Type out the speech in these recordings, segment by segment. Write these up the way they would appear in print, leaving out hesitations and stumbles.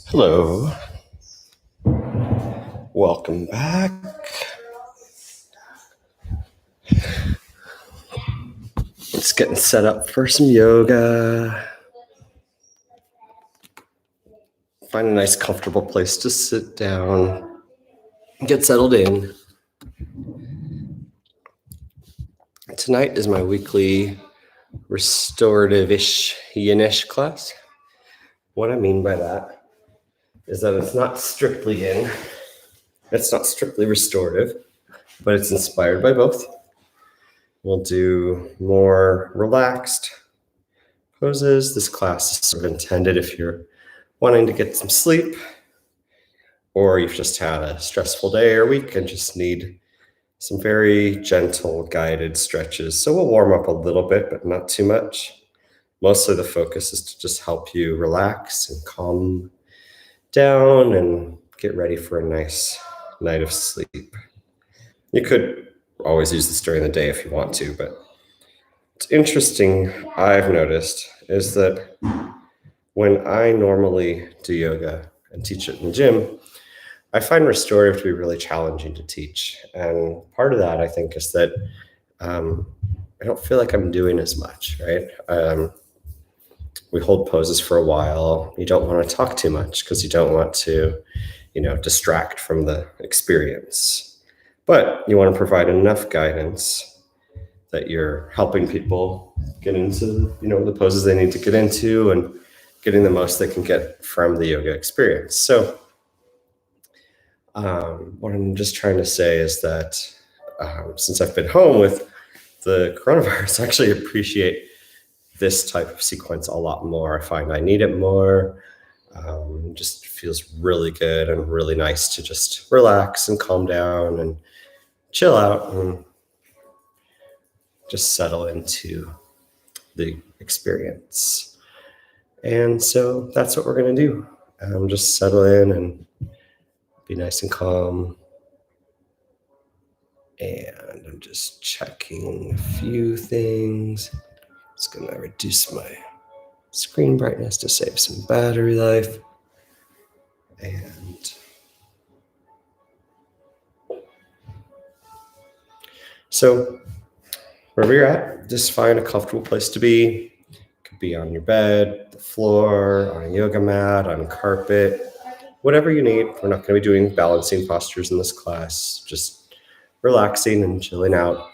Hello, welcome back. Just getting set up for some yoga. Find a nice comfortable place to sit down, get settled in. Tonight is my weekly restorative-ish, yin-ish class. What I mean by that is that it's not strictly yin, it's not strictly restorative, but it's inspired by both. We'll do more relaxed poses. This class is sort of intended if you're wanting to get some sleep, or you've just had a stressful day or week and just need some very gentle guided stretches. So we'll warm up a little bit, but not too much. Mostly the focus is to just help you relax and calm down and get ready for a nice night of sleep. You could always use this during the day if you want to, but what's interesting I've noticed is that when I normally do yoga and teach it in the gym, I find restorative to be really challenging to teach. And part of that, I think, is that I don't feel like I'm doing as much, right? We hold poses for a while. You don't want to talk too much because you don't want to, distract from the experience. But you want to provide enough guidance that you're helping people get into, the poses they need to get into and getting the most they can get from the yoga experience. So what I'm just trying to say is that since I've been home with the coronavirus, I actually appreciate this type of sequence a lot more. I find I need it more. Just feels really good and really nice to just relax and calm down and chill out and just settle into the experience. And so that's what we're going to do. Just settle in and be nice and calm. And I'm just checking a few things. Just going to reduce my screen brightness to save some battery life. And so wherever you're at, just find a comfortable place to be. It could be on your bed, the floor, on a yoga mat, on carpet, whatever you need. We're not going to be doing balancing postures in this class, just relaxing and chilling out.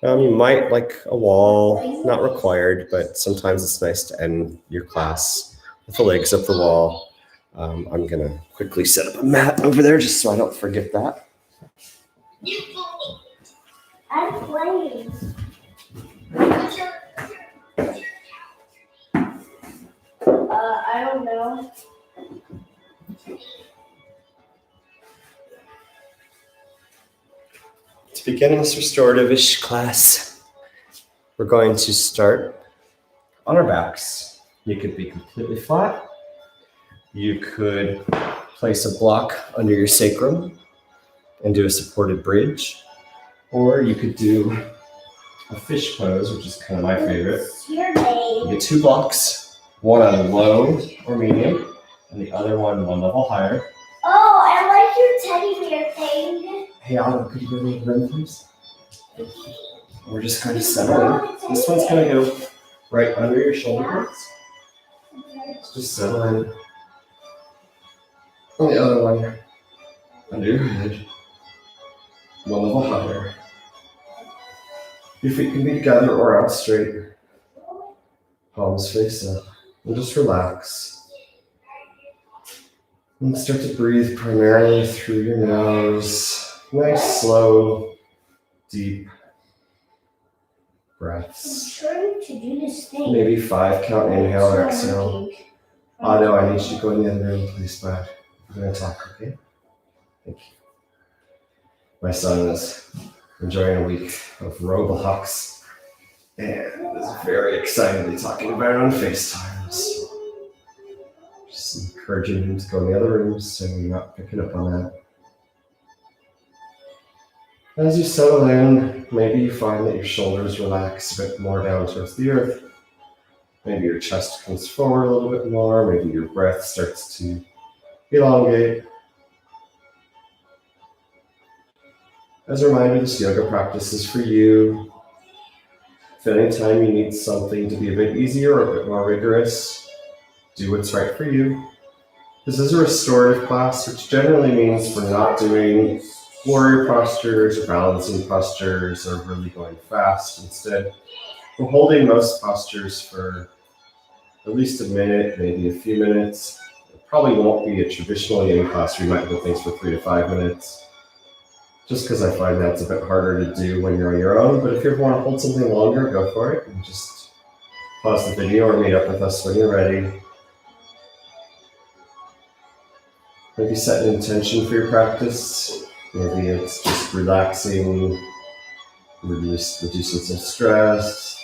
You might like a wall, not required, but sometimes it's nice to end your class with the legs up the wall. I'm going to quickly set up a mat over there just so I don't forget that. I'm playing. I don't know. To begin this restorative-ish class, we're going to start on our backs. You could be completely flat. You could place a block under your sacrum and do a supported bridge. Or you could do a fish pose, which is kind of my favorite. You get two blocks, one on low or medium, and the other one level higher. Oh, I like your teddy bear thing. Hey, Autumn, could you go to the room, please? We're just going to settle in. This one's going to go right under your shoulder blades. Just settle in. And the other one under your head, one level higher. Your feet can be together or out straight. Palms face up. And just relax. And start to breathe primarily through your nose. Nice, slow, deep breaths. I'm trying to do this thing. Maybe 5 count inhale or exhale. Oh no, I need you to go in the other room, please, bud. We're going to talk, okay? Thank you. My son is enjoying a week of Roblox and is very excitedly talking about it on FaceTime. So just encouraging him to go in the other rooms so you're not picking up on that. As you settle in, maybe you find that your shoulders relax a bit more down towards the earth. Maybe your chest comes forward a little bit more. Maybe your breath starts to elongate. As a reminder, this yoga practice is for you. If at any time you need something to be a bit easier or a bit more rigorous, do what's right for you. This is a restorative class, which generally means we're not doing warrior postures or balancing postures or really going fast. Instead, we're holding most postures for at least a minute, maybe a few minutes. It probably won't be a traditional yin class where you might hold things for 3 to 5 minutes, just because I find that's a bit harder to do when you're on your own. But if you want to hold something longer, go for it, and just pause the video or meet up with us when you're ready. Maybe set an intention for your practice. Maybe it's just relaxing, reducing some stress,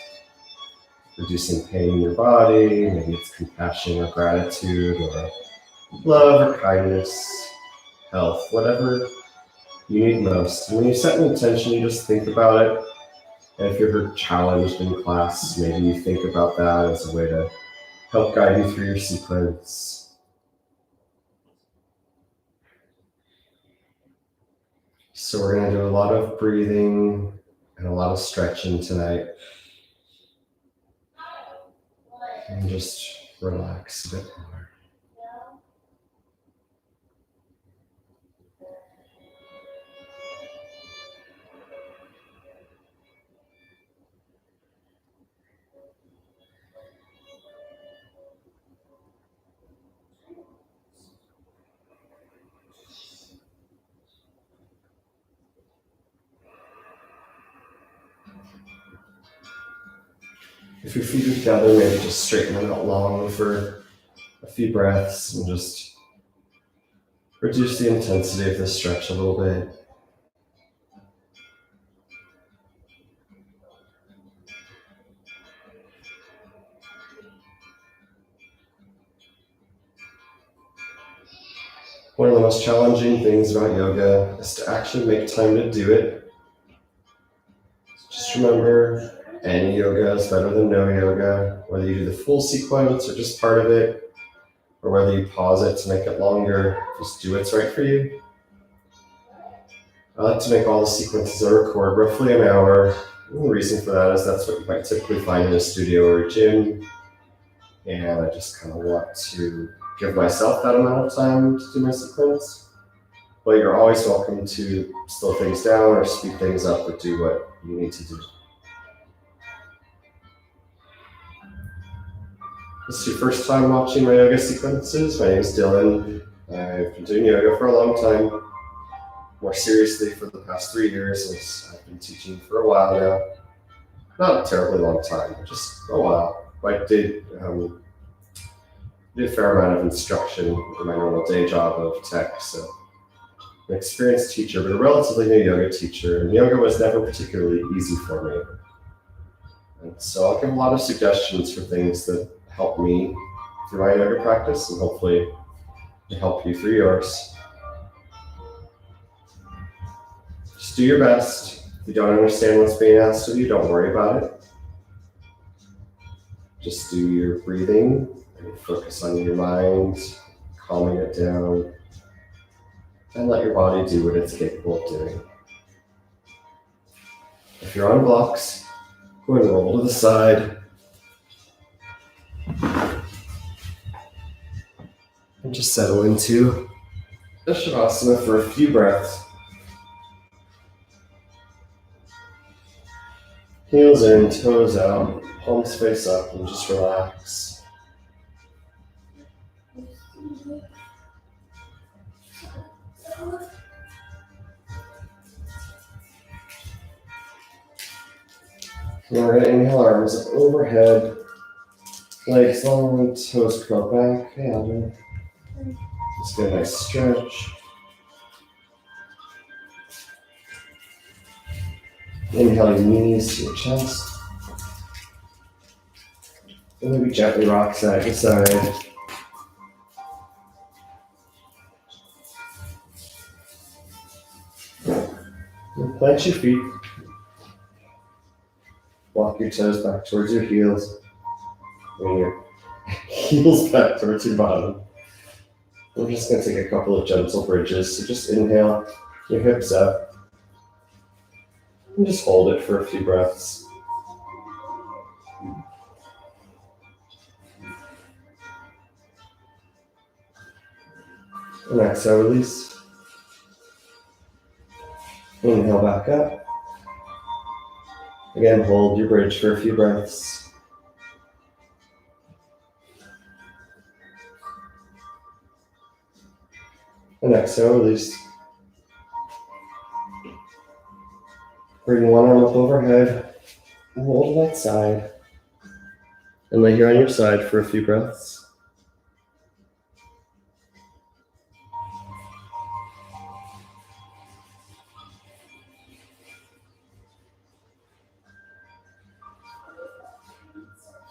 reducing pain in your body. Maybe it's compassion or gratitude or love or kindness, health, whatever you need most. And when you set an intention, you just think about it. And if you're challenged in class, maybe you think about that as a way to help guide you through your sequence. So we're going to do a lot of breathing and a lot of stretching tonight. And just relax a bit more. If your feet are together, maybe just straighten them out long for a few breaths and just reduce the intensity of the stretch a little bit. One of the most challenging things about yoga is to actually make time to do it. Just remember, any yoga is better than no yoga, whether you do the full sequence or just part of it, or whether you pause it to make it longer, just do what's right for you. I like to make all the sequences I record roughly an hour. And the reason for that is that's what you might typically find in a studio or a gym. And I just kind of want to give myself that amount of time to do my sequence. But you're always welcome to slow things down or speed things up or do what you need to do. This is your first time watching my yoga sequences. My name is Dylan. I've been doing yoga for a long time. More seriously for the past 3 years, as I've been teaching for a while now. Not a terribly long time, but just a while. I did a fair amount of instruction in my normal day job of tech, so I'm an experienced teacher, but a relatively new yoga teacher, and yoga was never particularly easy for me. And so I'll give a lot of suggestions for things that help me through my yoga practice, and hopefully to help you through yours. Just do your best. If you don't understand what's being asked of you, don't worry about it. Just do your breathing and focus on your mind, calming it down, and let your body do what it's capable of doing. If you're on blocks, go and roll to the side. And just settle into the Shavasana for a few breaths. Heels in, toes out, palms face up, and just relax. And we're going to inhale, arms up overhead, legs long, toes curl back. Hey, Alvin. Just get a nice stretch. Inhale your knees to your chest. And maybe gently rock side to side. And plant your feet. Walk your toes back towards your heels. Bring your heels back towards your bottom. We're just going to take a couple of gentle bridges. So just inhale, your hips up, and just hold it for a few breaths. And exhale, release. Inhale back up. Again, hold your bridge for a few breaths. And exhale, release. Bring one arm up overhead and hold that side. And lay here on your side for a few breaths.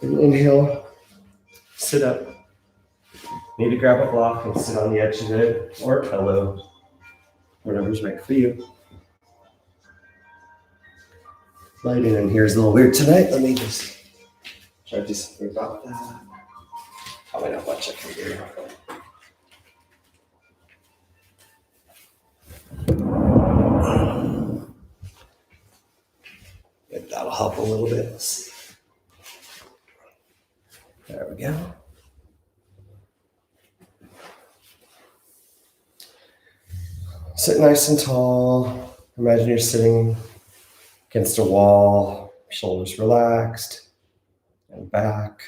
And inhale, sit up. Maybe grab a block and sit on the edge of it, or a pillow, whatever's right for you. Lighting in here is a little weird tonight. Let me just try to do something about that. Probably not much I can do. Maybe that'll help a little bit. There we go. Sit nice and tall. Imagine you're sitting against a wall, shoulders relaxed, and back.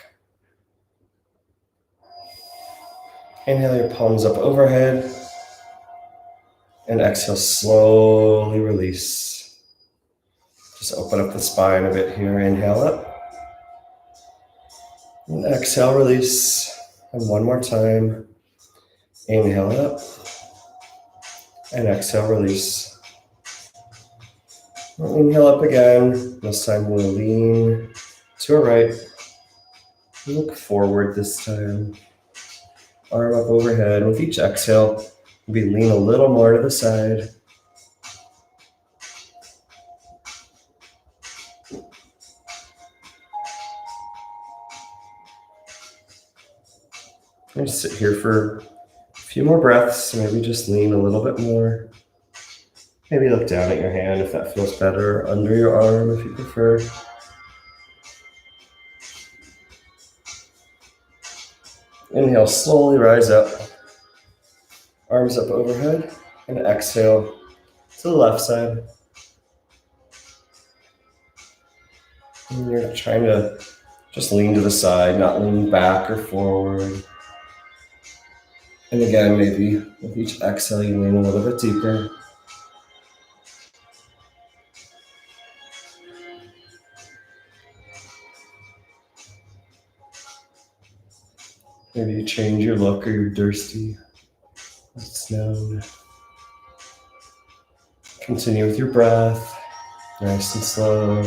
Inhale your palms up overhead, and exhale, slowly release. Just open up the spine a bit here. Inhale up, and exhale, release. And one more time. Inhale up, and exhale, release. Inhale up again. This time we'll lean to our right. Look forward this time. Arm up overhead. With each exhale, maybe lean a little more to the side. And sit here for a few more breaths. Maybe just lean a little bit more. Maybe look down at your hand if that feels better, under your arm if you prefer. Inhale, slowly rise up. Arms up overhead, and exhale to the left side. And you're trying to just lean to the side, not lean back or forward. And again, maybe with each exhale, you lean a little bit deeper. Maybe you change your look or you're thirsty. It's known. Continue with your breath, nice and slow.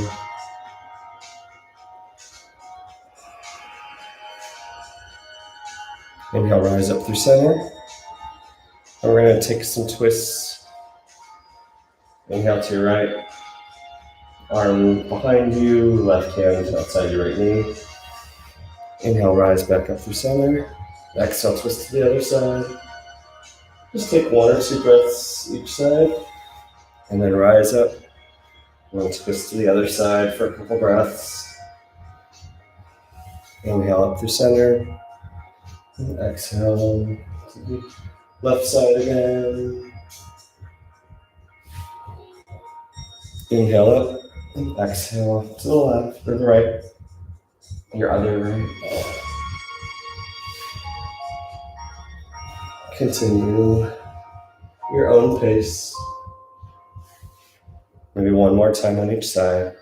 Inhale, rise up through center. And we're going to take some twists. Inhale to your right. Arm behind you, left hand outside your right knee. Inhale, rise back up through center. Exhale, twist to the other side. Just take one or two breaths each side. And then rise up. And then twist to the other side for a couple breaths. Inhale up through center. And exhale to the left side again. Inhale up. And exhale to the left or the right. Your other right. Continue your own pace. Maybe one more time on each side.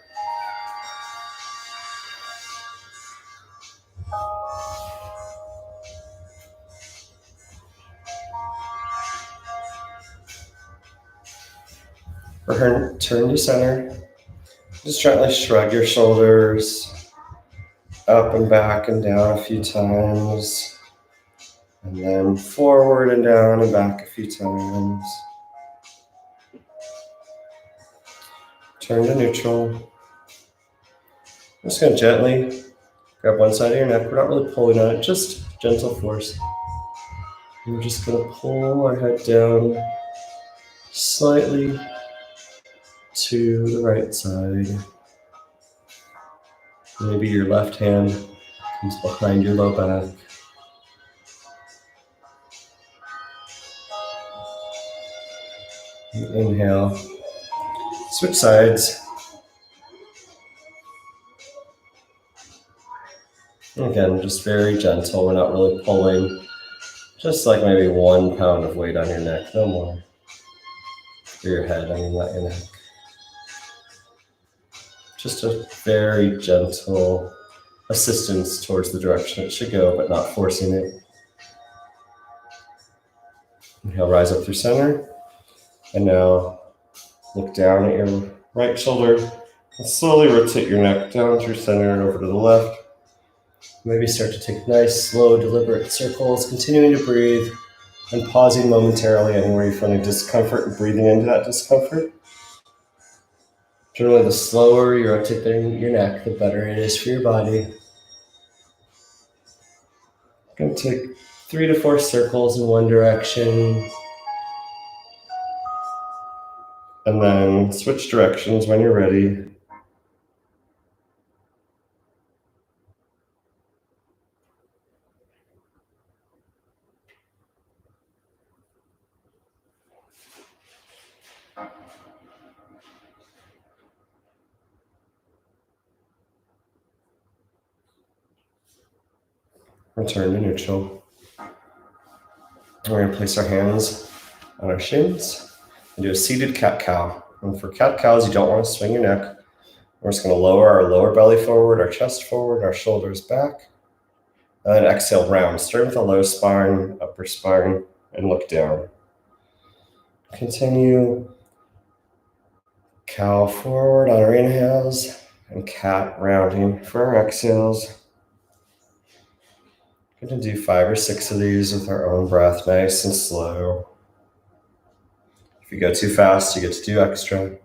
Turn to center. Just gently shrug your shoulders up and back and down a few times. And then forward and down and back a few times. Turn to neutral. I'm just going to gently Grab one side of your neck. We're not really pulling on it, just gentle force. We're just going to pull our head down slightly to the right side. Maybe your left hand comes behind your low back. Inhale. Switch sides. Again, just very gentle. We're not really pulling. Just like maybe 1 pound of weight on your neck, no more. For your head, not your neck. Just a very gentle assistance towards the direction it should go, but not forcing it. Inhale, rise up through center. And now look down at your right shoulder and slowly rotate your neck down through center and over to the left. Maybe start to take nice, slow, deliberate circles, continuing to breathe and pausing momentarily anywhere you feel any discomfort and breathing into that discomfort. Generally, the slower you rotate your neck, the better it is for your body. Going to take 3 to 4 circles in one direction. And then switch directions when you're ready. Return to neutral. We're going to place our hands on our shins and do a seated cat-cow. And for cat-cows, you don't want to swing your neck. We're just going to lower our lower belly forward, our chest forward, our shoulders back. And then exhale, round. Start with a low spine, upper spine, and look down. Continue. Cow forward on our inhales and cat rounding for our exhales. We're going to do 5 or 6 of these with our own breath, nice and slow. If you go too fast, you get to do extra.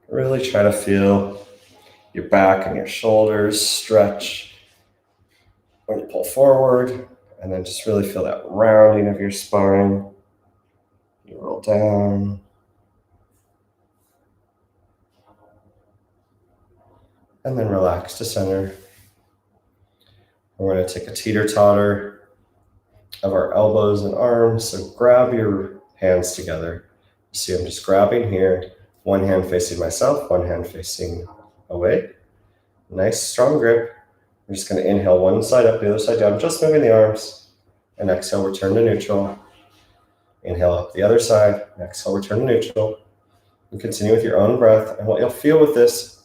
Really try to feel your back and your shoulders stretch when you pull forward, and then just really feel that rounding of your spine. You roll down. And then relax to center. We're going to take a teeter-totter of our elbows and arms. So grab your hands together. See, I'm just grabbing here. One hand facing myself, one hand facing away. Nice, strong grip. We're just going to inhale one side up, the other side down, just moving the arms. And exhale, return to neutral. Inhale up the other side. Exhale, return to neutral. And continue with your own breath. And what you'll feel with this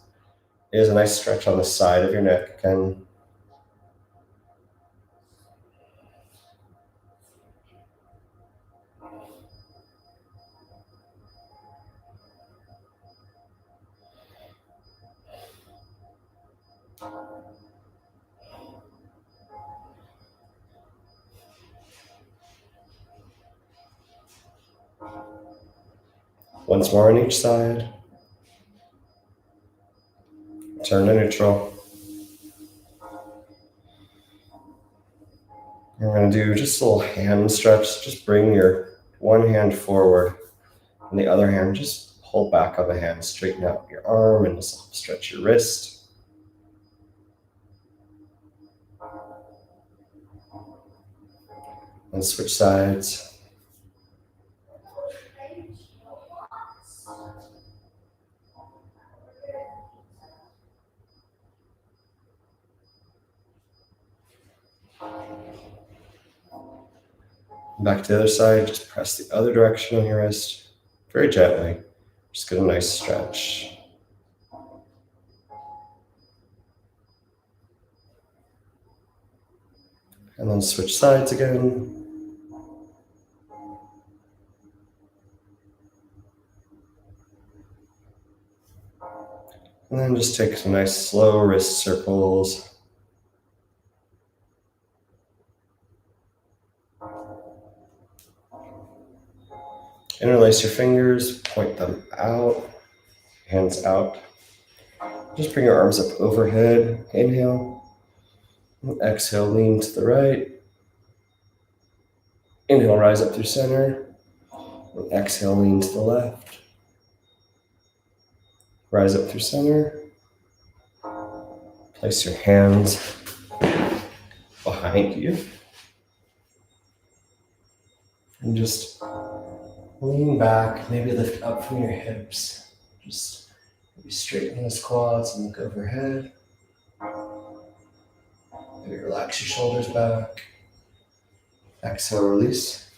is a nice stretch on the side of your neck. Again, once more on each side. Turn to neutral. We're going to do just a little hand stretch. Just bring your one hand forward and the other hand just pull back on the hand. Straighten out your arm and just stretch your wrist. And switch sides. Back to the other side, just press the other direction on your wrist, very gently. Just get a nice stretch. And then switch sides again. And then just take some nice slow wrist circles. Interlace your fingers, point them out, hands out. Just bring your arms up overhead. Inhale. Exhale, lean to the right. Inhale, rise up through center. Exhale, lean to the left. Rise up through center. Place your hands behind you. And just lean back, maybe lift up from your hips. Just maybe straighten those quads and look overhead. Maybe relax your shoulders back. Exhale, release.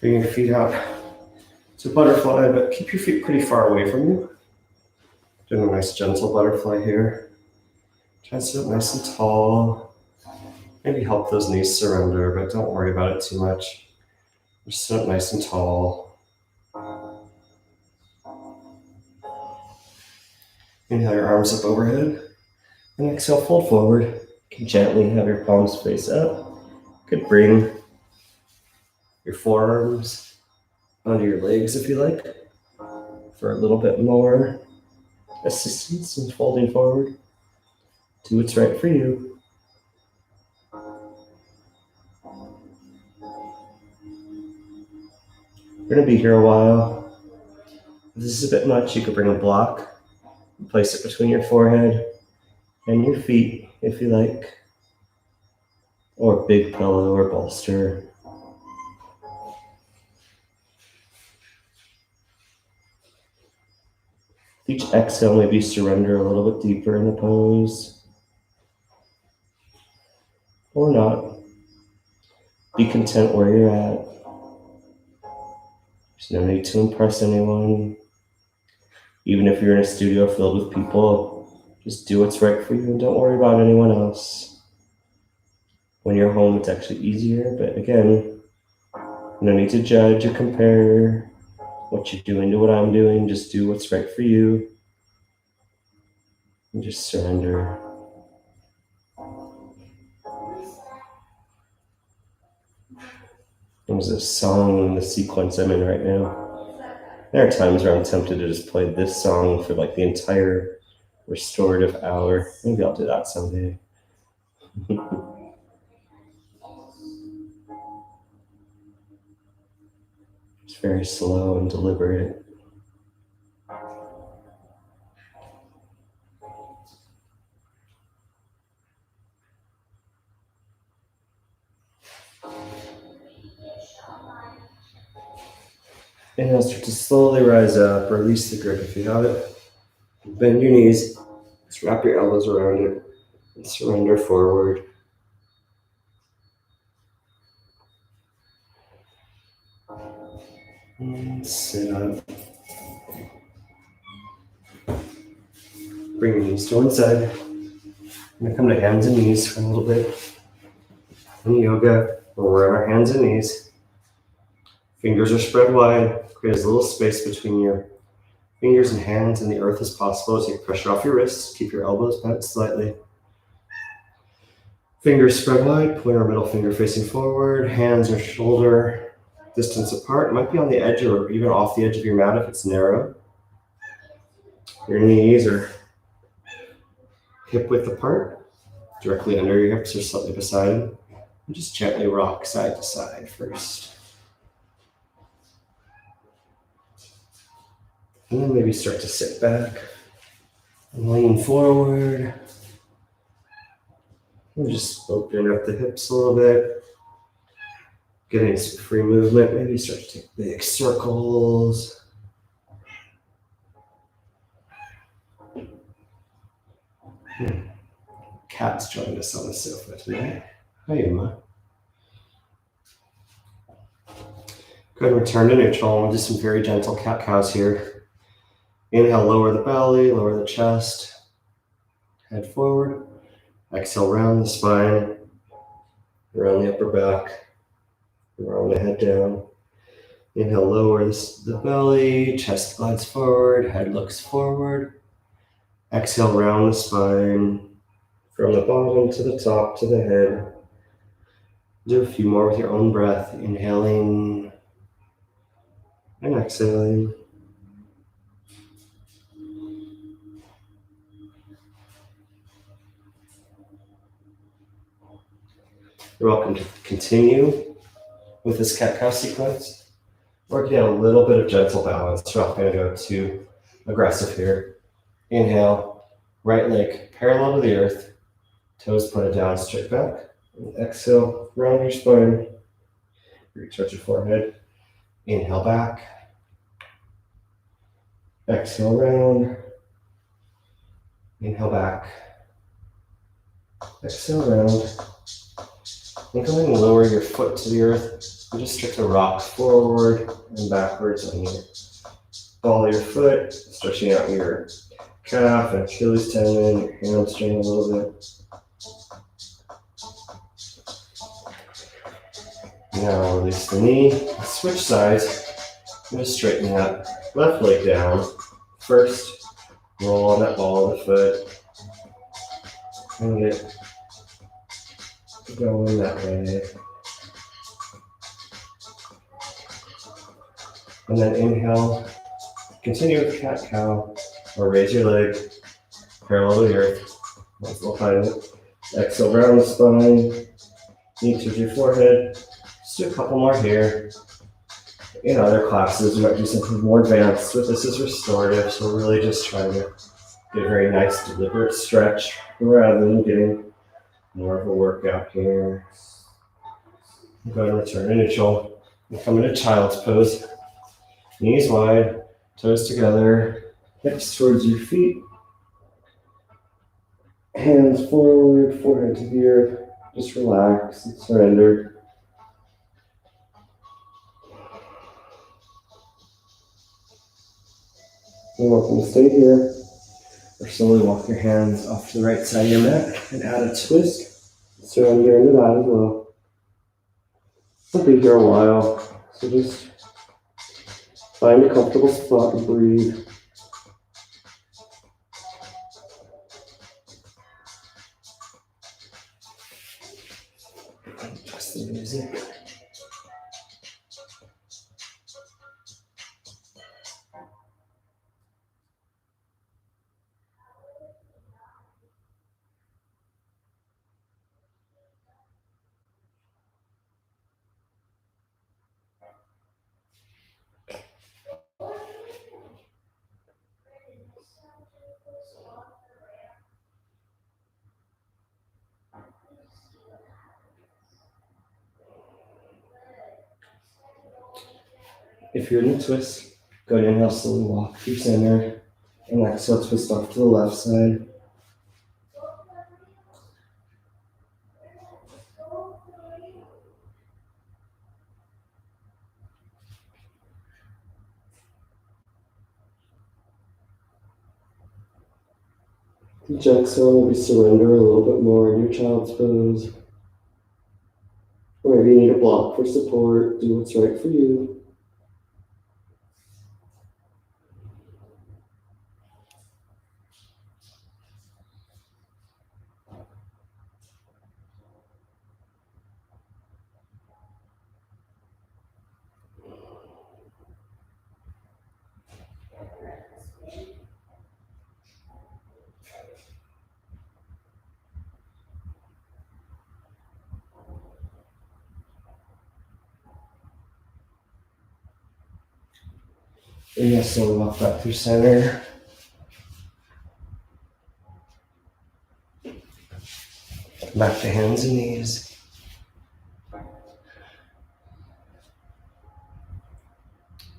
Bring your feet out to butterfly, but keep your feet pretty far away from you. Doing a nice gentle butterfly here. Try to sit up nice and tall. Maybe help those knees surrender, but don't worry about it too much. Just sit up nice and tall. Inhale your arms up overhead. And exhale, fold forward. You can gently have your palms face up. You could bring your forearms onto your legs if you like, for a little bit more assistance in folding forward. Do what's right for you. We're going to be here a while. If this is a bit much, you could bring a block and place it between your forehead and your feet if you like, or a big pillow or bolster. Each exhale, maybe surrender a little bit deeper in the pose, or not. Be content where you're at. There's no need to impress anyone. Even if you're in a studio filled with people, just do what's right for you and don't worry about anyone else. When you're home, it's actually easier, but again, no need to judge or compare what you're doing to what I'm doing. Just do what's right for you and just surrender. There's a song in the sequence I'm in right now. There are times where I'm tempted to just play this song for like the entire restorative hour. Maybe I'll do that someday. It's very slow and deliberate. And now start to slowly rise up, release the grip if you have it. Bend your knees, just wrap your elbows around it, and surrender forward. And sit up. Bring your knees to one side. I'm going to come to hands and knees for a little bit. In yoga, we're on our hands and knees. Fingers are spread wide. Create as little space between your fingers and hands and the earth as possible. Take pressure off your wrists. Keep your elbows bent slightly. Fingers spread wide. Point our middle finger facing forward. Hands or shoulder distance apart. It might be on the edge or even off the edge of your mat if it's narrow. Your knees are hip width apart, directly under your hips or slightly beside them. And just gently rock side to side first. And then maybe start to sit back and lean forward. And just open up the hips a little bit. Getting some free movement. Maybe start to take big circles. Cat's joined us on the sofa tonight. Hi, Emma. Good, return to neutral. We'll do some very gentle cat-cows here. Inhale, lower the belly, lower the chest. Head forward. Exhale, round the spine. Around the upper back. Round the head down. Inhale, lower the belly. Chest glides forward. Head looks forward. Exhale, round the spine. From the bottom to the top to the head. Do a few more with your own breath. Inhaling and exhaling. You're welcome to continue with this cat-cow sequence, or get a little bit of gentle balance. We're not going to go too aggressive here. Inhale, right leg parallel to the earth, toes pointed down, straight back. And exhale, round your spine, reach out your forehead. Inhale back, exhale round, inhale back, exhale round. And go ahead and lower your foot to the earth and just start to rock forward and backwards on your ball of your foot, stretching out your calf and Achilles tendon, your hamstring a little bit. Now release the knee, switch sides, and just straighten that left leg down. First, roll on that ball of the foot and get going that way. And then inhale, continue with cat-cow, or raise your leg parallel to the earth. Nice little height. Exhale, round the spine, knee to your forehead. Just do a couple more here. In other classes, we might do something more advanced, but this is restorative, so we're really just trying to get a very nice, deliberate stretch rather than getting more of a workout here. Go ahead and return to neutral. And come into child's pose. Knees wide, toes together, hips towards your feet. Hands forward, forehead to the earth. Just relax and surrender. You're welcome to stay here, or slowly walk your hands off to the right side of your mat and add a twist. Surrender into that as well. We'll be here a while, so just find a comfortable spot and breathe. Adjust the music. If you're in a twist, go ahead and inhale, slowly walk through center, and exhale, twist off to the left side. Each exhale, maybe surrender a little bit more in your child's pose. Or maybe you need a block for support. Do what's right for you. And yes, slowly walk back through center. Back to hands and knees.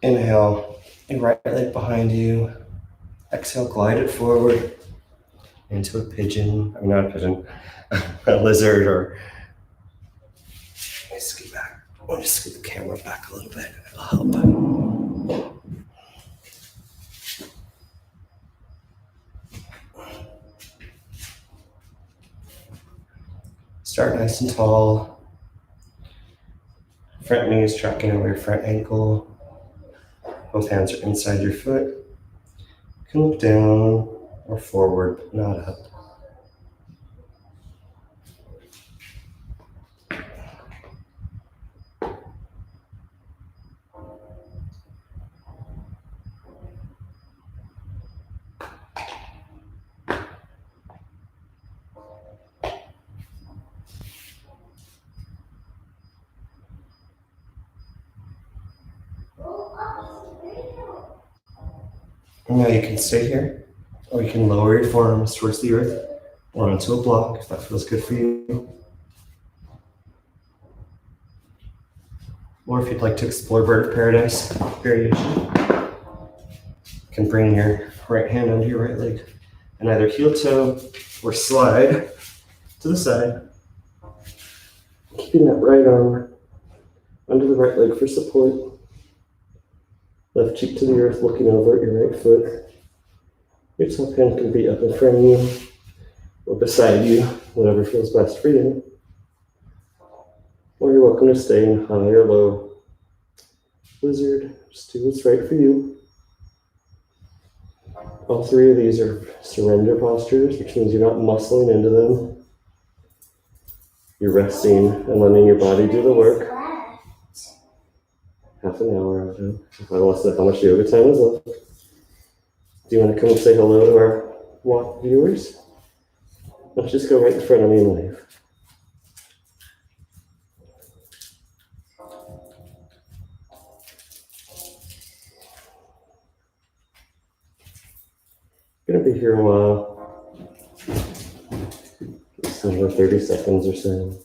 Inhale, your right leg behind you. Exhale, glide it forward into a pigeon. I mean, not a pigeon, a lizard, or let me scoot back. I'll just scoot the camera back a little bit. It'll help. Start nice and tall. Front knee is tracking over your front ankle. Both hands are inside your foot. You can look down or forward, but not up. And now you can stay here, or you can lower your forearms towards the earth or onto a block if that feels good for you. Or if you'd like to explore bird of paradise variation, you can bring your right hand under your right leg and either heel toe or slide to the side, keeping that right arm under the right leg for support. Left cheek to the earth, looking over at your right foot. Your top hand can be up in front of you or beside you, whatever feels best for you. Or you're welcome to stay in high or low lizard. Just do what's right for you. All three of these are surrender postures, which means you're not muscling into them. You're resting and letting your body do the work. Half an hour of it. I lost how much yoga time is left. Do you want to come and say hello to our walk viewers? Let's just go right in front of me and wave. Gonna be here a while. Just another 30 seconds or so.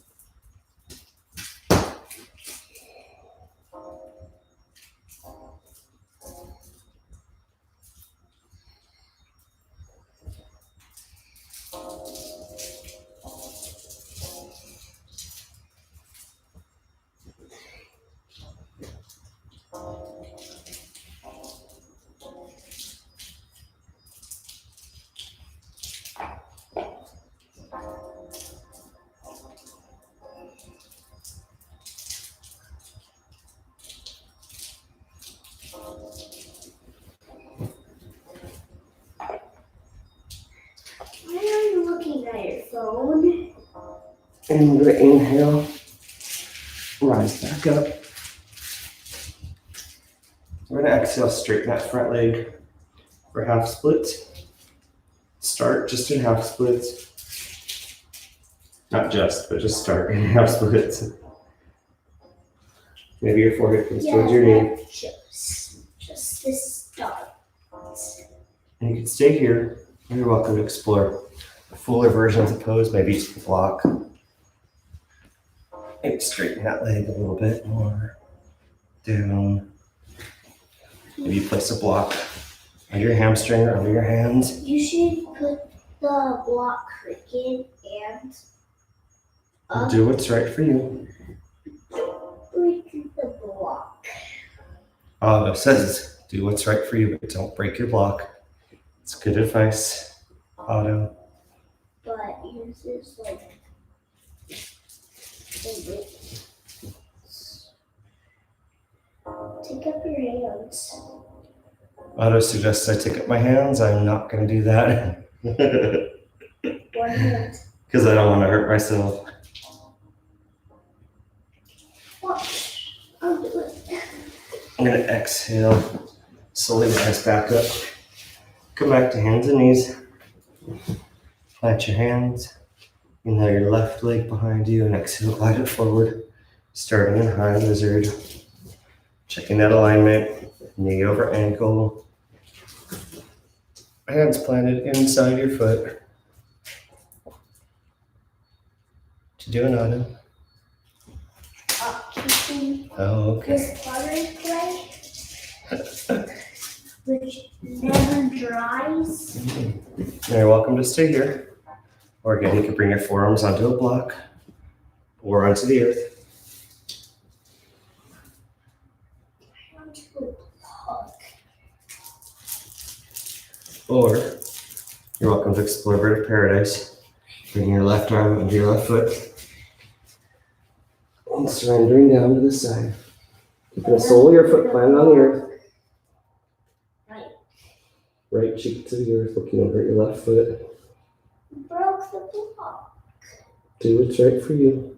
Why are you looking at your phone? And we're gonna inhale, rise back up. We're gonna exhale, straighten that front leg for half split. Start just in half splits. Not just, but just start in half splits. Maybe your forehead comes towards your knee. Just the start. And you can stay here. You're welcome to explore a fuller version of the pose, maybe just the block. Maybe straighten that leg a little bit more. Down. Maybe you place a block under your hamstring or under your hands. You should put the block crooked and up. Do what's right for you. Break the block. It says do what's right for you, but don't break your block. It's good advice, Otto. But yours is like take up your hands. Otto suggests I take up my hands. I'm not going to do that. One hand. Because I don't want to hurt myself. Watch. I'll do it. I'm going to exhale, slowly rise back up. Come back to hands and knees. Plant your hands. Inhale your left leg behind you and exhale, glide it forward. Starting in high lizard. Checking that alignment. Knee over ankle. Hands planted inside your foot. What you doing, Otto? Keeping Oh, okay. this butterfly, which never dries. You're welcome to stay here. Or again, you can bring your forearms onto a block or onto the earth. Or you're welcome to explore bird of paradise. Bring your left arm under your left foot. And surrendering down to the side. Keeping the sole of your foot planted on the earth. Right. Right cheek to the earth, looking over at your left foot. Broke the block. Do what's right for you.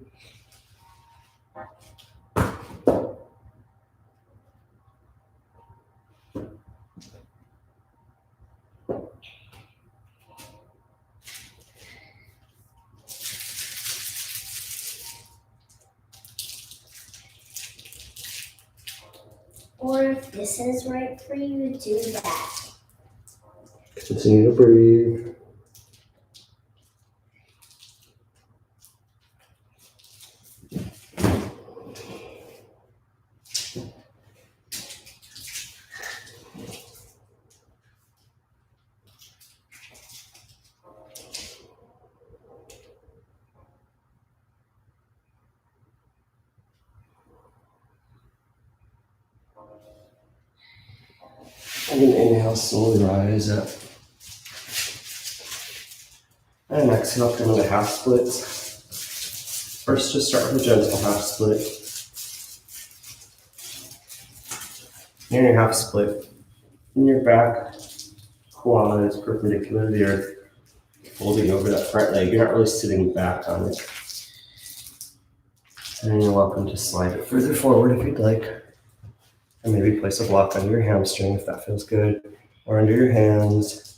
Or if this is right for you, do that. Continue to breathe. And then inhale, slowly rise up. And exhale, come into half splits. First, just start with a gentle half split. In your half split, in your back quad is perpendicular to the earth, folding over that front leg. You're not really sitting back on it. And then you're welcome to slide it further forward if you'd like. And maybe place a block under your hamstring if that feels good, or under your hands.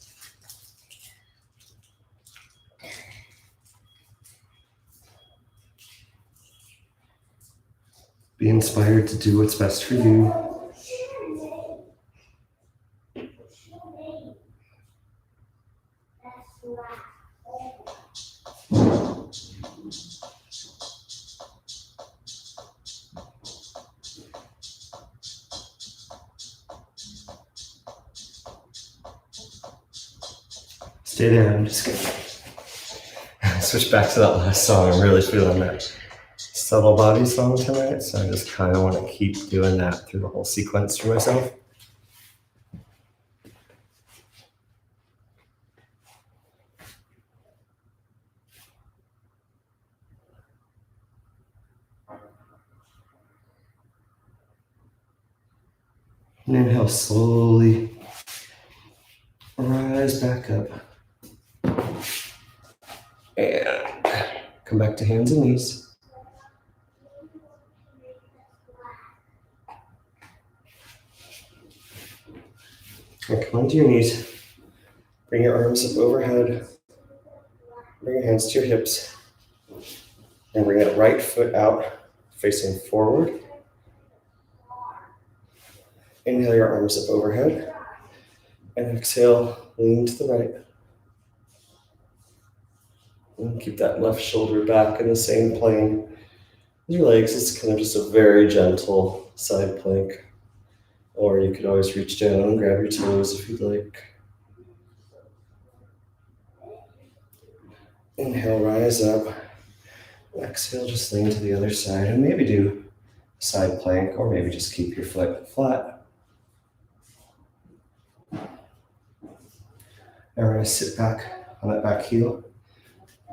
Be inspired to do what's best for you. Stay there, I'm just gonna switch back to that last song. I'm really feeling that subtle body song tonight, so I just kind of want to keep doing that through the whole sequence for myself. And inhale, slowly rise back up. And come back to hands and knees. And come onto your knees. Bring your arms up overhead. Bring your hands to your hips. And bring that right foot out, facing forward. Inhale your arms up overhead. And exhale, lean to the right. And keep that left shoulder back in the same plane as your legs. It's kind of just a very gentle side plank. Or you could always reach down and grab your toes if you'd like. Inhale, rise up. Exhale, just lean to the other side and maybe do a side plank, or maybe just keep your foot flat. Now we're going to sit back on that back heel.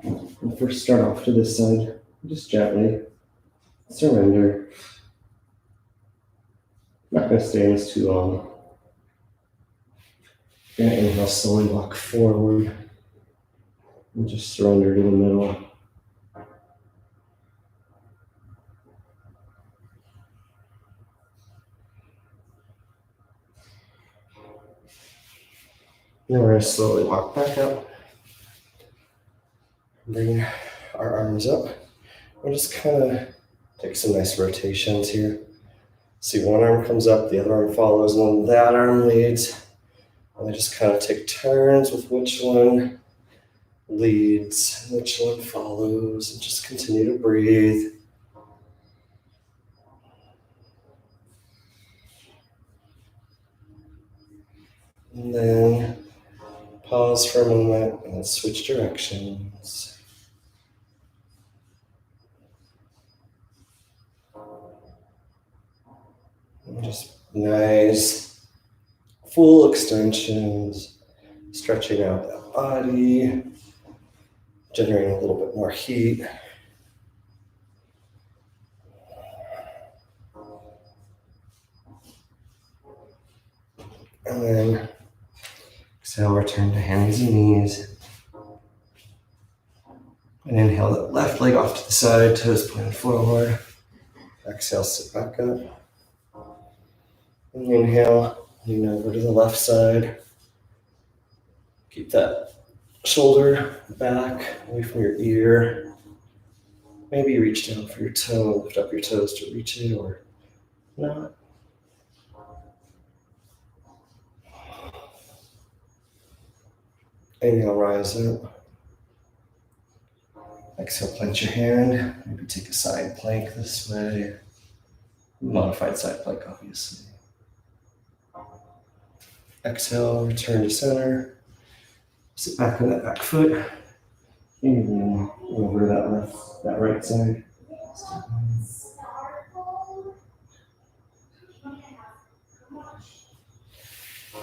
And first start off to this side. Just gently surrender. I'm not going to stay in this too long. You're going to inhale, slowly walk forward. And just surrender to the middle. Then we're going to slowly walk back up. Bring our arms up. We'll just kind of take some nice rotations here. See, one arm comes up, the other arm follows, and then that arm leads. And we just kind of take turns with which one leads, which one follows, and just continue to breathe. And then pause for a moment and then switch directions. And just nice, full extensions, stretching out that body, generating a little bit more heat. And then exhale, return to hands and knees. And inhale that left leg off to the side, toes pointing forward. Exhale, sit back up. And inhale, lean over to the left side. Keep that shoulder back, away from your ear. Maybe reach down for your toe, lift up your toes to reach it, or not. Inhale, rise up. Exhale, plant your hand. Maybe take a side plank this way. Modified side plank, obviously. Exhale, return to center. Sit back on that back foot. And then over to that right side.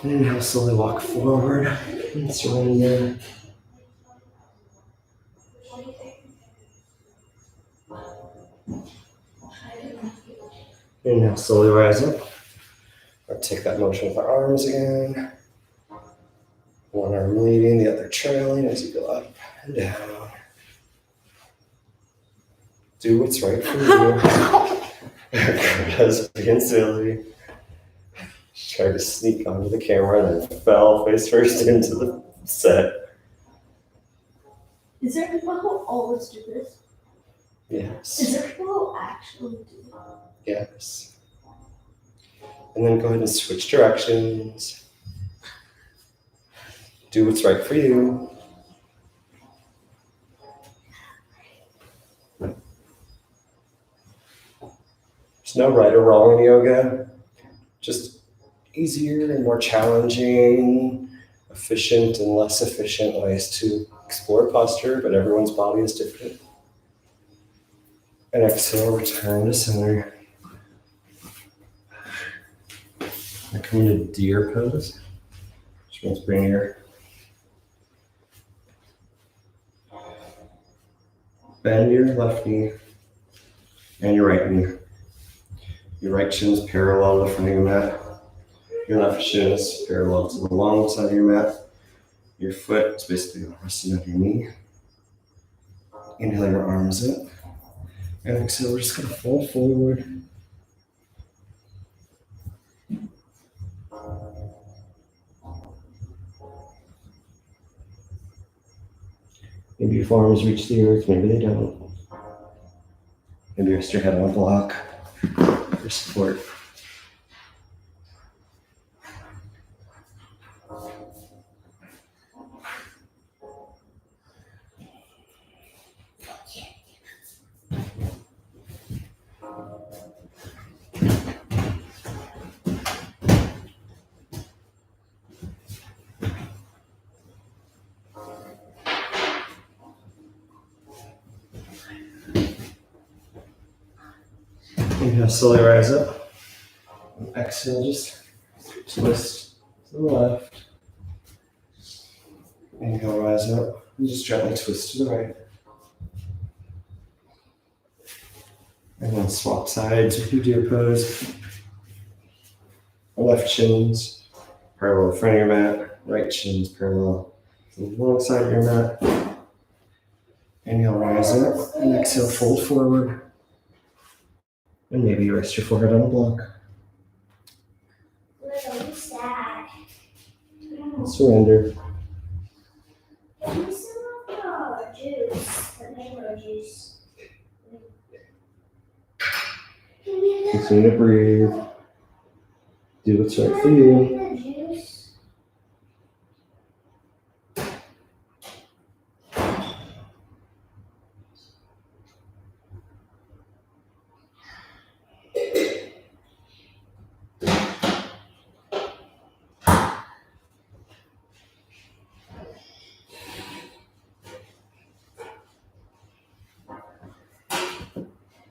Inhale, slowly walk forward and surrender. Inhale, slowly rise up. Or take that motion with our arms again. One arm leading, the other trailing as you go up and down. Do what's right for you. Just being silly. Tried to sneak onto the camera and then fell face first into the set. Is there people who always do this? Yes. Is there people who actually do that? Yes. And then go ahead and switch directions. Do what's right for you. There's no right or wrong in yoga. Just easier and more challenging, efficient and less efficient ways to explore posture, but everyone's body is different. And exhale, return to center. And come into deer pose, which means bring your bend your left knee and your right knee. Your right shin is parallel to the front of your mat. Your left shin is parallel to the long side of your mat. Your foot is basically resting on your knee. Inhale your arms up. And exhale, we're just going to fold forward. Maybe your forearms reach the earth, maybe they don't. Maybe rest your head on a block for support. Inhale, slowly rise up. Exhale, just twist to the left. Inhale, rise up. And just gently twist to the right. And then swap sides with your deer pose. Left shins parallel to the front of your mat. Right shins parallel to the long side of your mat. Inhale, rise up. And exhale, fold forward. And maybe you rest your forehead on a block. Really sad. Surrender. Give me some of the juice, the mango juice. Give me the Continue to breathe. Do what's right for you. juice.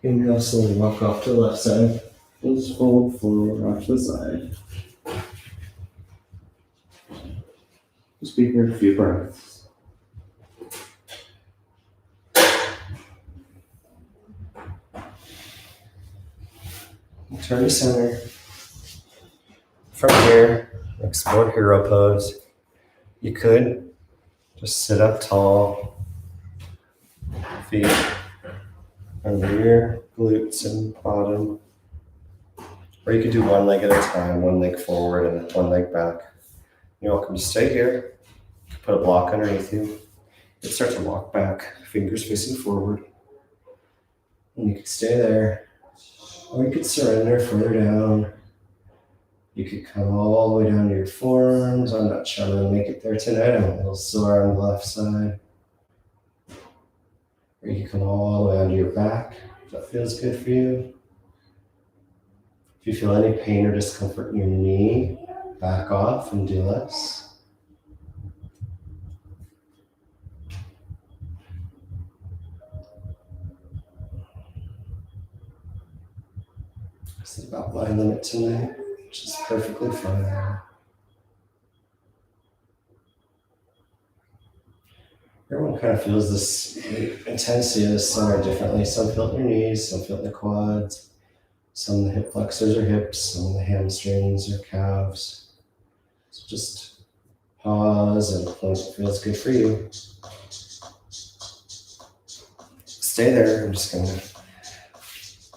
Inhale, slowly walk off to the left side. And just fold forward off to the side. Just be here a few breaths. Turn to center. From here, explore hero pose. You could just sit up tall, feet under your glutes and bottom. Or you could do one leg at a time, one leg forward and one leg back. You're welcome to stay here. You can put a block underneath you. And start to walk back, fingers facing forward. And you can stay there. Or you could surrender further down. You could come all the way down to your forearms. I'm not sure I'm going to make it there tonight. I'm a little sore on the left side. Or you can come all the way onto your back. If that feels good for you. If you feel any pain or discomfort in your knee, back off and do less. This is about my limit tonight, which is perfectly fine. Everyone kind of feels this intensity of the summer differently. Some feel it in their knees, some feel it in the quads, some in the hip flexors or hips, some in the hamstrings or calves. So just pause and find what feels good for you. Stay there. I'm just going to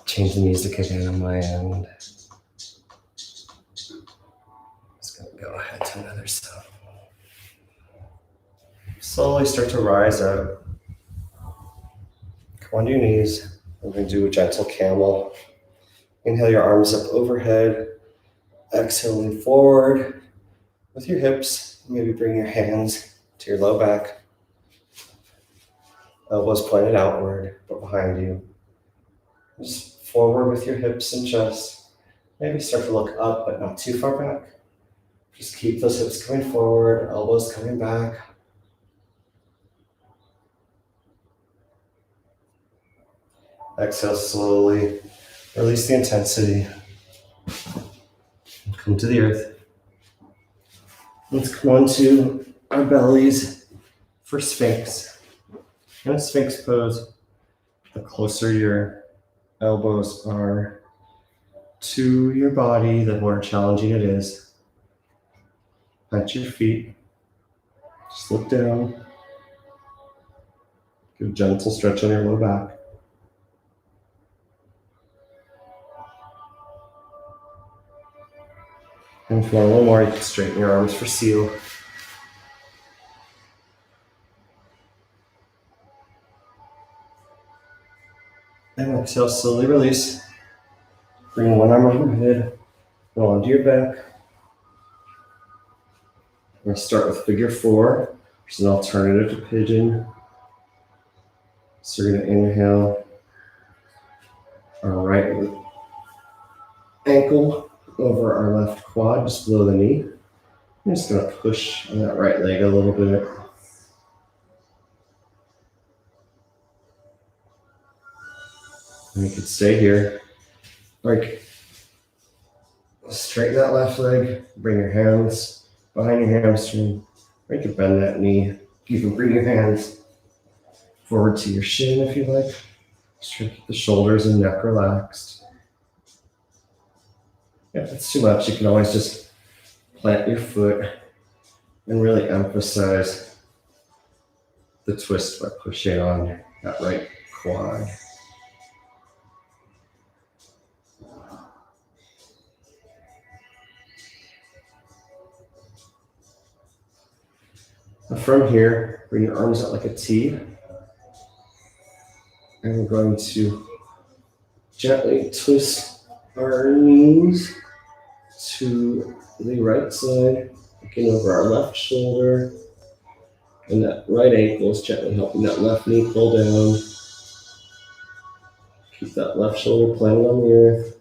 change the music again on my end. Just going to go ahead to another song. Slowly start to rise up. Come onto your knees. We're going to do a gentle camel. Inhale your arms up overhead. Exhale, lean forward with your hips. Maybe bring your hands to your low back. Elbows pointed outward, but behind you. Just forward with your hips and chest. Maybe start to look up, but not too far back. Just keep those hips coming forward, elbows coming back. Exhale slowly. Release the intensity. Come to the earth. Let's come on to our bellies for Sphinx. In a Sphinx pose, the closer your elbows are to your body, the more challenging it is. Plant your feet. Just look down. Give a gentle stretch on your low back. And if you want a little more, you can straighten your arms for seal. And exhale, slowly release. Bring one arm overhead, go onto your back. We're going to start with figure 4, which is an alternative to pigeon. So we're going to inhale our right ankle over our left quad, just below the knee. I'm just going to push on that right leg a little bit. And you could stay here. Like, straighten that left leg, bring your hands behind your hamstring. Or you can bend that knee. You can bring your hands forward to your shin if you like. Just try to keep the shoulders and neck relaxed. If it's too much, you can always just plant your foot and really emphasize the twist by pushing on that right quad. Now from here, bring your arms out like a T. And we're going to gently twist our knees to the right side, looking over our left shoulder. And that right ankle is gently helping that left knee pull down. Keep that left shoulder planted on the earth.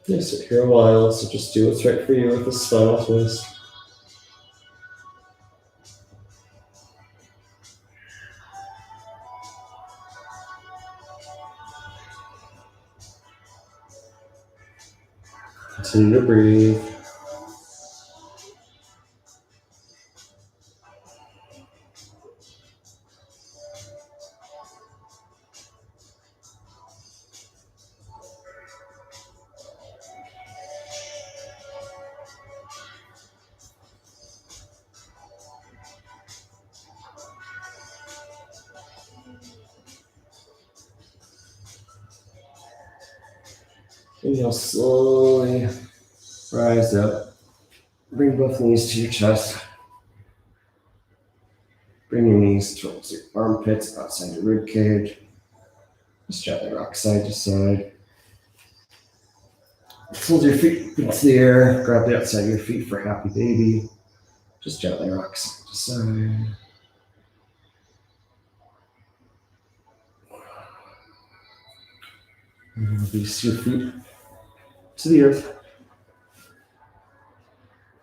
You sit here a while, so just do what's right for you with the spinal twist. Continue to breathe. And you'll slowly rise up. Bring both knees to your chest. Bring your knees towards your armpits, outside your rib cage. Just gently rock side to side. Hold your feet into the air. Grab the outside of your feet for happy baby. Just gently rock side to side. And release your feet to the earth.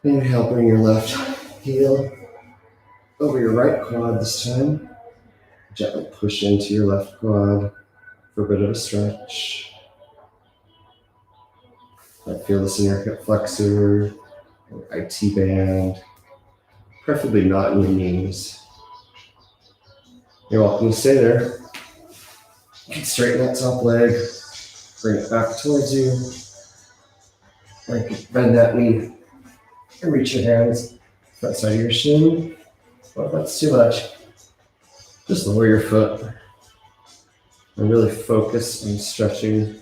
Inhale, bring your left heel over your right quad this time. Gently push into your left quad for a bit of a stretch. I feel this in your hip flexor or IT band, preferably not in your knees. You're welcome to stay there. You can straighten that top leg, bring it back towards you. Or you can bend that knee and reach your hands front side of your shin. Well, if that's too much, just lower your foot and really focus on stretching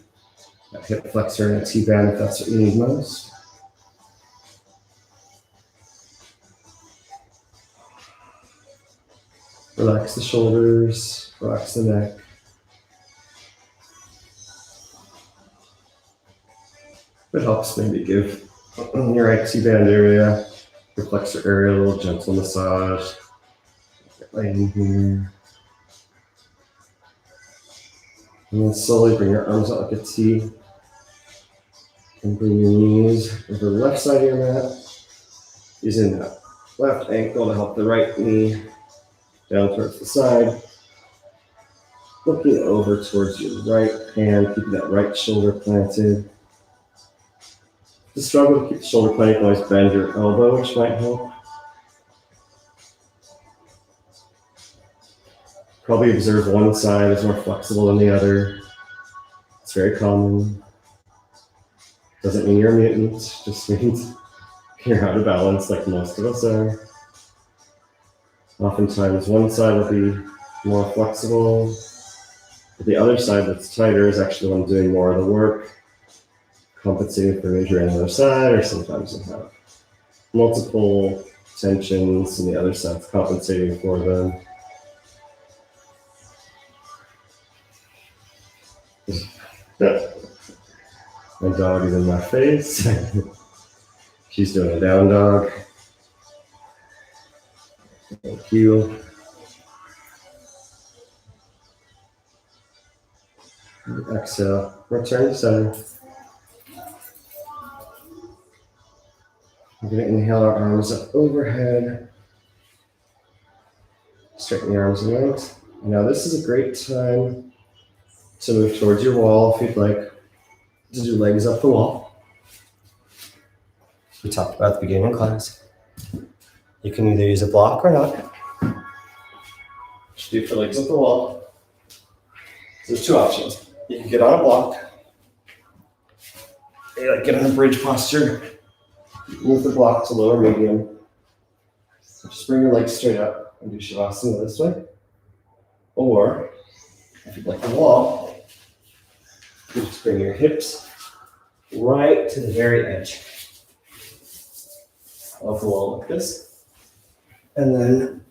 that hip flexor and T band if that's what you need most. Relax the shoulders, relax the neck. If it helps, maybe give your IT band area, your flexor area, a little gentle massage. Laying here. And then slowly bring your arms out like a T. And bring your knees over the left side of your mat. Using that left ankle to help the right knee down towards the side. Looking over towards your right hand, keeping that right shoulder planted. If you struggle to keep the shoulder planted, you can always bend your elbow, which might help. Probably observe one side is more flexible than the other. It's very common. Doesn't mean you're a mutant, just means you're out of balance like most of us are. Oftentimes one side will be more flexible, but the other side that's tighter is actually the one doing more of the work, compensating for injury on the other side, or sometimes you'll have multiple tensions and the other side's compensating for them. My dog is in my face. She's doing a down dog. Thank you. And exhale. Return to center. We're going to inhale our arms up overhead. Straighten the arms and legs. Now this is a great time to move towards your wall if you'd like to do legs up the wall. We talked about at the beginning of class. You can either use a block or not. Just do for legs up the wall. So there's two options. You can get on a block. You like get in a bridge posture. Move the block to lower medium. Just bring your legs straight up and do Shavasana this way. Or if you'd like a wall, you just bring your hips right to the very edge of the wall like this. And then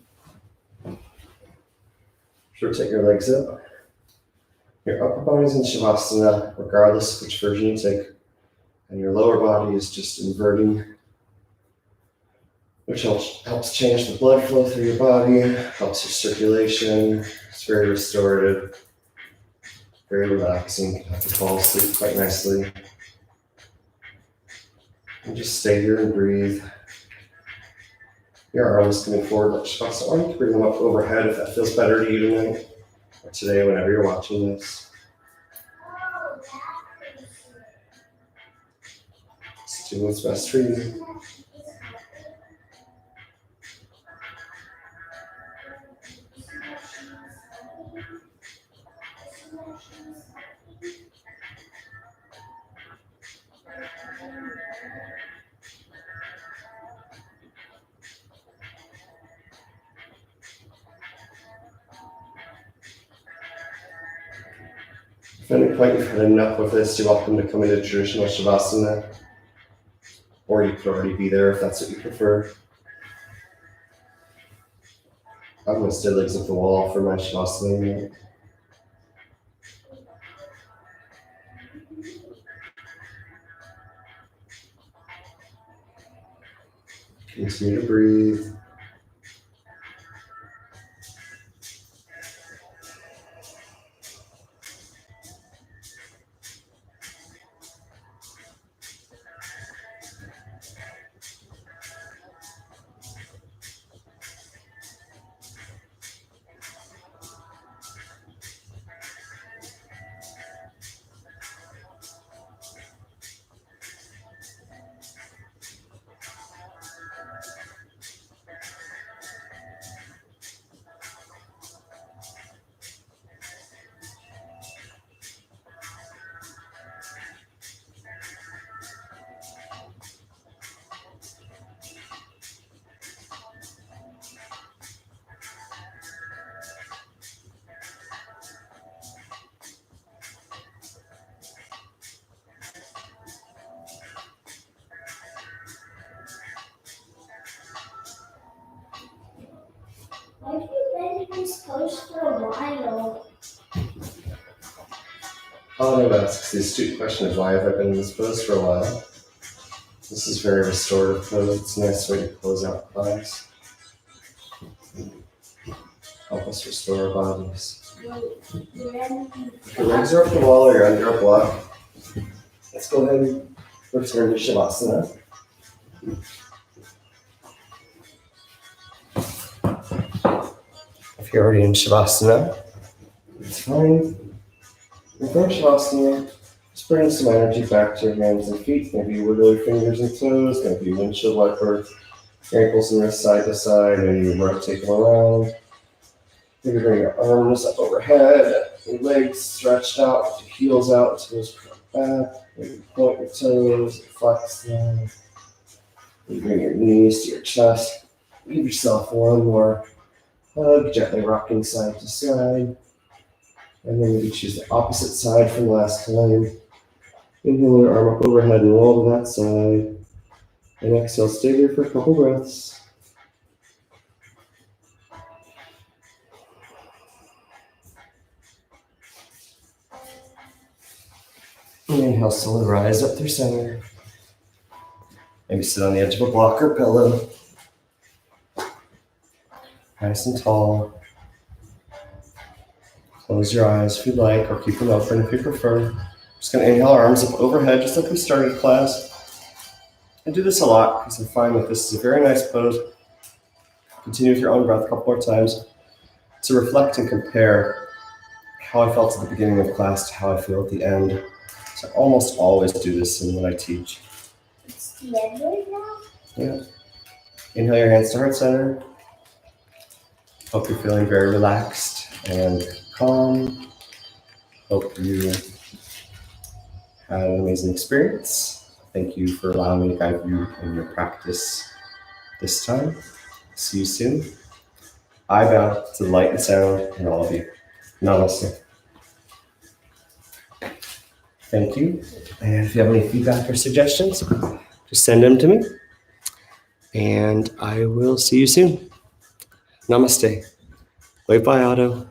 rotate your legs up. Your upper body's in Shavasana, regardless of which version you take. And your lower body is just inverting, which helps change the blood flow through your body, helps your circulation. It's very restorative, very relaxing. You have to fall asleep quite nicely. And just stay here and breathe. Your arms coming forward like Shavasana, or you can bring them up overhead if that feels better to you tonight, or today, whenever you're watching this. Just do what's best for you. If at any point you've had enough of this, you're welcome to come into traditional Shavasana, or you could already be there if that's what you prefer. I'm going to stay legs up the wall for my Shavasana. Continue to breathe. Why have you been in this pose for a while? All I'm asks the astute question of why have I been in this pose for a while? This is very restorative pose. It's a nice way to close out class. Help us restore our bodies. If your legs are up the wall or you're under a block, let's go ahead and return to Shavasana. If you're already in Shavasana, it's fine. From Shavasana, just bring some energy back to your hands and feet. Maybe wiggle your fingers and toes. Maybe windshield wiper your ankles and wrists side to side. Maybe you rotate them around. Maybe bring your arms up overhead, your legs stretched out, your heels out, toes back. Maybe point your toes, flex them. You bring your knees to your chest. Give yourself one more hug, gently rocking side to side. And then maybe choose the opposite side from last time. Inhale your arm up overhead and roll to that side. And exhale, stay here for a couple breaths. And inhale, slowly rise up through center. Maybe sit on the edge of a block or pillow. Nice and tall. Close your eyes if you'd like, or keep them open if you prefer. Just gonna inhale, arms up overhead, just like we started class. I do this a lot because I find that this is a very nice pose. Continue with your own breath a couple more times to reflect and compare how I felt at the beginning of class to how I feel at the end. So I almost always do this in when I teach. It's the end right now? Yeah. Inhale your hands to heart center. Hope you're feeling very relaxed and calm. Hope you had an amazing experience. Thank you for allowing me to guide you in your practice this time. See you soon. I bow to the light and sound in all of you. Namaste. Thank you. And if you have any feedback or suggestions, just send them to me. And I will see you soon. Namaste. Wave bye, Otto.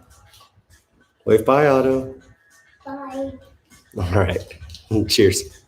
Wave bye, Otto. Bye. All right. Cheers.